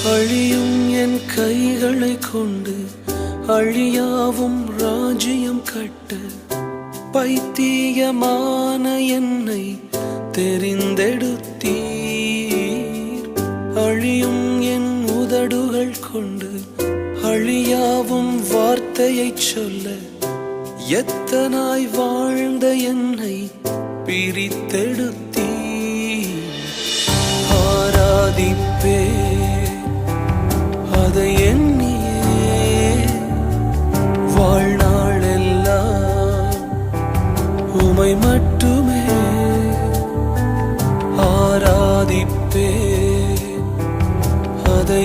அழியும் என் கைகளை கொண்டு அழியாவும் ராஜ்யம் கட்ட பைத்தியமான என்னை தெரிந்தெடுத்தீர். அழியும் என் உதடுகள் கொண்டு அழியாவும் வார்த்தையை சொல்ல எத்தனாய் வாழ்ந்த என்னை பிரித்தெடுத்தீர். ஆராதிப்பே அதை எண்ணியே வாழ்நாளெல்லாம் உமை மட்டுமே ஆராதிப்பே அதை